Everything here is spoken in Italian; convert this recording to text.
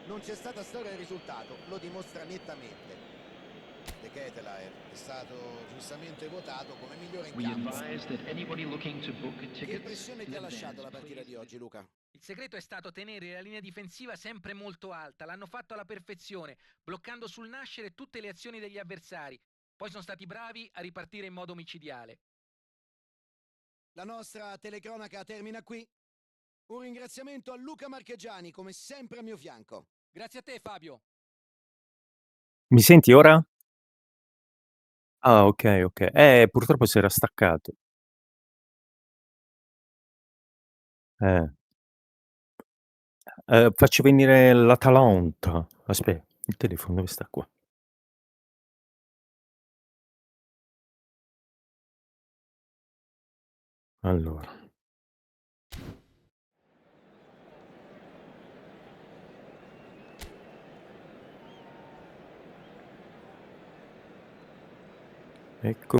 Non c'è stata storia e risultato, lo dimostra nettamente. De Ketelaere è stato giustamente votato come migliore in We campo. advise that anybody looking to book Che tickets impressione in ti ha advance, lasciato la partita please. di oggi, Luca? Il segreto è stato tenere la linea difensiva sempre molto alta, l'hanno fatto alla perfezione, bloccando sul nascere tutte le azioni degli avversari. Poi sono stati bravi a ripartire in modo micidiale. La nostra telecronaca termina qui. Un ringraziamento a Luca Marchegiani, come sempre a mio fianco. Grazie a te, Fabio. Mi senti ora? Ah, ok, ok. Purtroppo si era staccato. Eh. Faccio venire l'Atalanta. Aspetta, il telefono dove sta qua? Allora. Ecco.